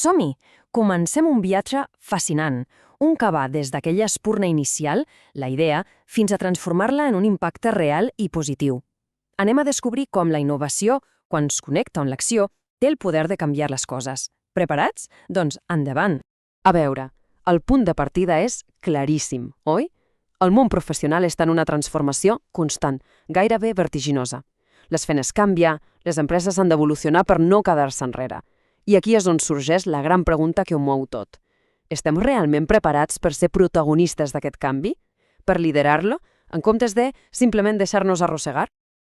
som-hi! Comencem un viatge fascinant, un que va des d'aquella espurna inicial, la idea, fins a transformar-la en un impacte real i positiu. Anem a descobrir com la innovació, quan es connecta amb l'acció, té el poder de canviar les coses. Preparats? Doncs endavant! A veure, el punt de partida és claríssim, oi? El món professional està en una transformació constant, gairebé vertiginosa. Les feines canvien, les empreses han d'evolucionar per no quedar-se enrere. I aquí és on sorgeix la gran pregunta que ho mou tot. Estem realment preparats per ser protagonistes d'aquest canvi? Per liderar-lo, en comptes de simplement deixar-nos arrossegar?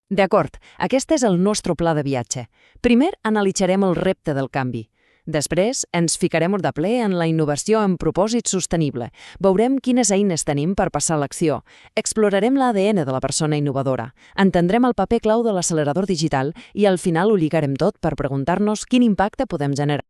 D'acord, aquest és el nostre pla de viatge. Primer analitzarem el repte del canvi. Després ens ficarem de ple en la innovació amb propòsit sostenible. Veurem quines eines tenim per passar a l'acció. Explorarem l'ADN de la persona innovadora. Entendrem el paper clau de l'accelerador digital i al final ho lligarem tot per preguntar-nos quin impacte podem generar.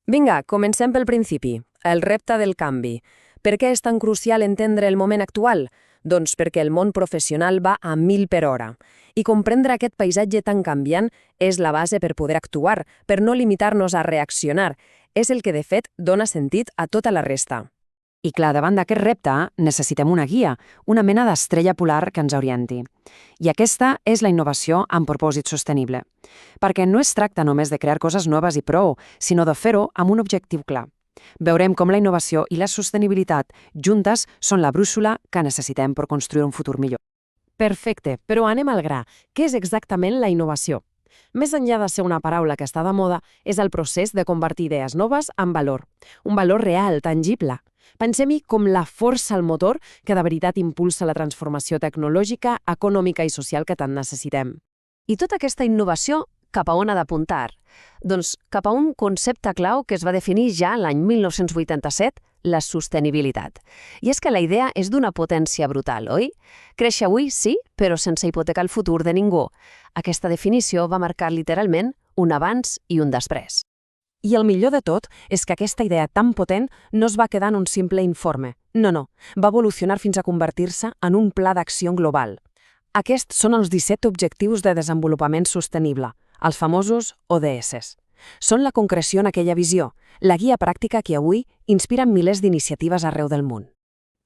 Vinga, comencem pel principi. El repte del canvi. Per què és tan crucial entendre el moment actual? Doncs perquè el món professional va a 1000 per hora. I comprendre aquest paisatge tan canviant és la base per poder actuar, per no limitar-nos a reaccionar. És el que, de fet, dona sentit a tota la resta. I clar, davant d'aquest repte necessitem una guia, una mena d'estrella polar que ens orienti. I aquesta és la innovació amb propòsit sostenible. Perquè no es tracta només de crear coses noves i prou, sinó de fer-ho amb un objectiu clar. Veurem com la innovació i la sostenibilitat juntes són la brúixola que necessitem per construir un futur millor. Perfecte, però anem al gra. Què és exactament la innovació? Més enllà de ser una paraula que està de moda, és el procés de convertir idees noves en valor. Un valor real, tangible. Pensem-hi com la força al motor que de veritat impulsa la transformació tecnològica, econòmica i social que tant necessitem. I tota aquesta innovació, cap a on ha d'apuntar? Doncs cap a un concepte clau que es va definir ja l'any 1987, la sostenibilitat. I és que la idea és d'una potència brutal, oi? Créixer avui, sí, però sense hipotecar el futur de ningú. Aquesta definició va marcar literalment un abans i un després. I el millor de tot és que aquesta idea tan potent no es va quedar en un simple informe. No, va evolucionar fins a convertir-se en un pla d'acció global. Aquests són els 17 Objectius de Desenvolupament Sostenible, els famosos ODS. Són la concreció en aquella visió, la guia pràctica que avui inspira milers d'iniciatives arreu del món.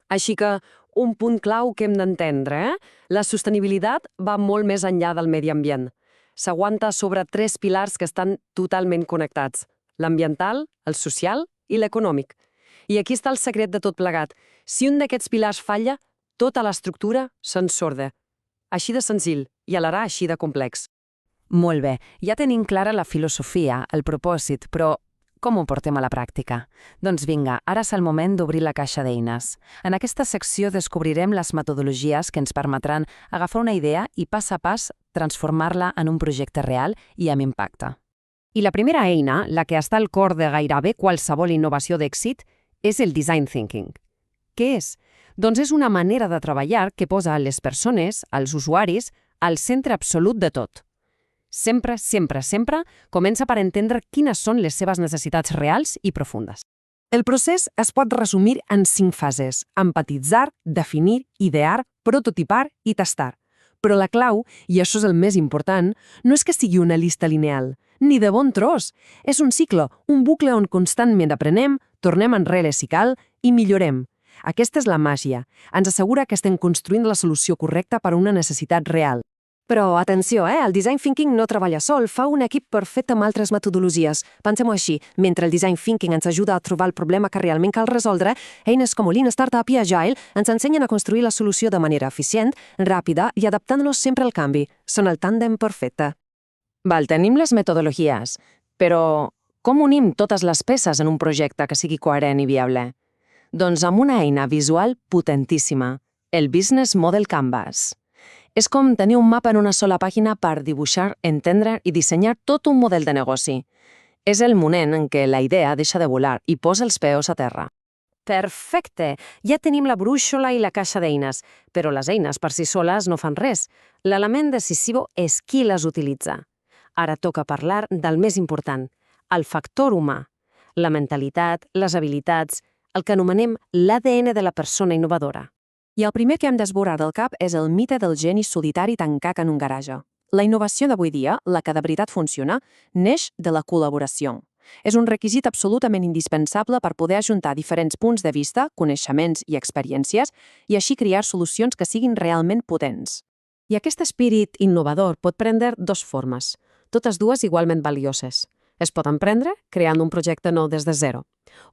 Així que, un punt clau que hem d'entendre, La sostenibilitat va molt més enllà del medi ambient. S'aguanta sobre 3 pilars que estan totalment connectats: l'ambiental, el social i l'econòmic. I aquí està el secret de tot plegat. Si un d'aquests pilars falla, tota l'estructura s'ensorda. Així de senzill i alhora així de complex. Molt bé, ja tenim clara la filosofia, el propòsit, però com ho portem a la pràctica? Doncs vinga, ara és el moment d'obrir la caixa d'eines. En aquesta secció descobrirem les metodologies que ens permetran agafar una idea i pas a pas transformar-la en un projecte real i amb impacte. I la primera eina, la que està al cor de gairebé qualsevol innovació d'èxit, és el design thinking. Què és? Doncs és una manera de treballar que posa les persones, els usuaris, al centre absolut de tot. Sempre comença per entendre quines són les seves necessitats reals i profundes. El procés es pot resumir en 5 fases: empatitzar, definir, idear, prototipar i tastar. Però la clau, i això és el més important, no és que sigui una llista lineal, ni de bon tros. És un cicle, un bucle on constantment aprenem, tornem enrere si cal i millorem. Aquesta és la màgia. Ens assegura que estem construint la solució correcta per a una necessitat real. Però, atenció, el design thinking no treballa sol, fa un equip perfecte amb altres metodologies. Pensem-ho així, mentre el design thinking ens ajuda a trobar el problema que realment cal resoldre, eines com Lean Startup i Agile ens ensenyen a construir la solució de manera eficient, ràpida i adaptant-nos sempre al canvi. Són el tàndem perfecte. Val, tenim les metodologies, però com unim totes les peces en un projecte que sigui coherent i viable? Doncs amb una eina visual potentíssima, el Business Model Canvas. És com tenir un mapa en una sola pàgina per dibuixar, entendre i dissenyar tot un model de negoci. És el moment en què la idea deixa de volar i posa els peus a terra. Perfecte! Ja tenim la brúixola i la caixa d'eines, però les eines per si soles no fan res. L'element decisiu és qui les utilitza. Ara toca parlar del més important, el factor humà. La mentalitat, les habilitats, el que anomenem l'ADN de la persona innovadora. I el primer que hem d'esborar del cap és el mite del geni solitari tancat en un garatge. La innovació d'avui dia, la que de veritat funciona, neix de la col·laboració. És un requisit absolutament indispensable per poder ajuntar diferents punts de vista, coneixements i experiències i així crear solucions que siguin realment potents. I aquest espírit innovador pot prendre dues formes, totes dues igualment valioses. Es pot emprendre creant un projecte nou des de zero,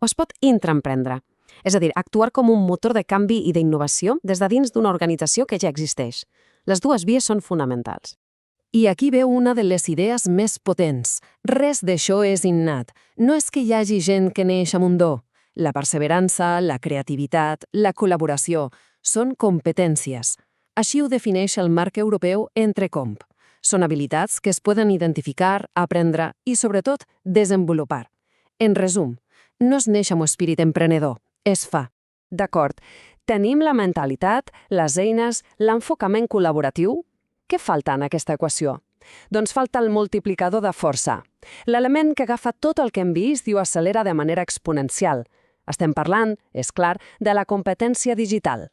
o es pot intraemprendre, és a dir, actuar com un motor de canvi i d'innovació des de dins d'una organització que ja existeix. Les dues vies són fonamentals. I aquí veu una de les idees més potents. Res d'això és innat. No és que hi hagi gent que neix amb un do. La perseverança, la creativitat, la col·laboració són competències. Així ho defineix el marc europeu Entrecomp. Són habilitats que es poden identificar, aprendre i, sobretot, desenvolupar. En resum, no es neix amb espírit emprenedor, es fa. D'acord, tenim la mentalitat, les eines, l'enfocament col·laboratiu. Què falta en aquesta equació? Doncs falta el multiplicador de força. L'element que agafa tot el que hem vist i ho accelera de manera exponencial. Estem parlant, és clar, de la competència digital.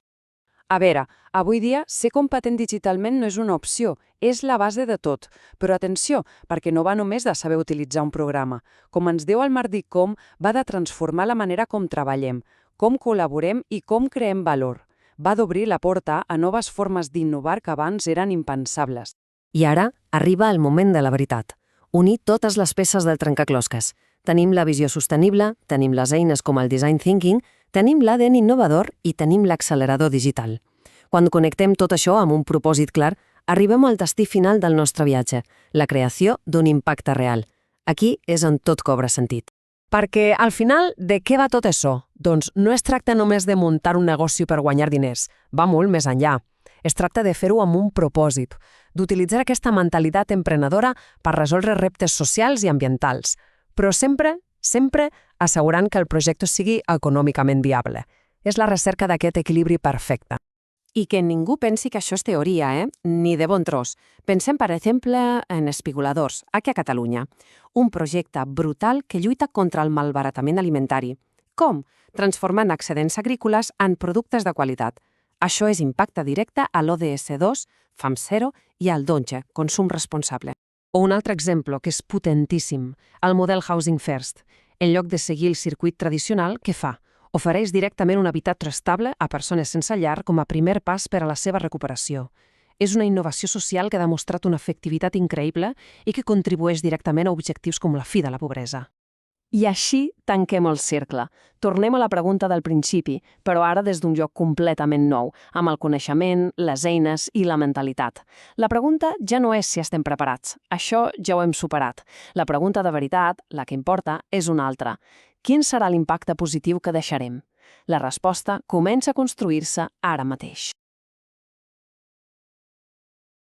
A veure, avui dia ser competent digitalment no és una opció, és la base de tot. Però atenció, perquè no va només de saber utilitzar un programa. Com ens diu el Marc Dicom, va de transformar la manera com treballem, com col·laborem i com creem valor. Va d'obrir la porta a noves formes d'innovar que abans eren impensables. I ara arriba el moment de la veritat. Unir totes les peces del trencaclosques. Tenim la visió sostenible, tenim les eines com el design thinking, tenim l'ADN innovador i tenim l'accelerador digital. Quan connectem tot això amb un propòsit clar, arribem al destí final del nostre viatge, la creació d'un impacte real. Aquí és on tot cobra sentit. Perquè, al final, de què va tot això? Doncs no es tracta només de muntar un negoci per guanyar diners, va molt més enllà. Es tracta de fer-ho amb un propòsit, d'utilitzar aquesta mentalitat emprenedora per resoldre reptes socials i ambientals, però sempre assegurant que el projecte sigui econòmicament viable. És la recerca d'aquest equilibri perfecte. I que ningú pensi que això és teoria, Ni de bon tros. Pensem, per exemple, en Espigoladors, aquí a Catalunya. Un projecte brutal que lluita contra el malbaratament alimentari. Com? Transformant excedents agrícoles en productes de qualitat. Això és impacte directe a l'ODS2, Fam Zero i al 12, consum responsable. O un altre exemple que és potentíssim, el model Housing First. En lloc de seguir el circuit tradicional, què fa? Ofereix directament un habitatge estable a persones sense llar com a primer pas per a la seva recuperació. És una innovació social que ha demostrat una efectivitat increïble i que contribueix directament a objectius com la fi de la pobresa. I així tanquem el cercle. Tornem a la pregunta del principi, però ara des d'un lloc completament nou, amb el coneixement, les eines i la mentalitat. La pregunta ja no és si estem preparats. Això ja ho hem superat. La pregunta de veritat, la que importa, és una altra. Quin serà l'impacte positiu que deixarem? La resposta comença a construir-se ara mateix.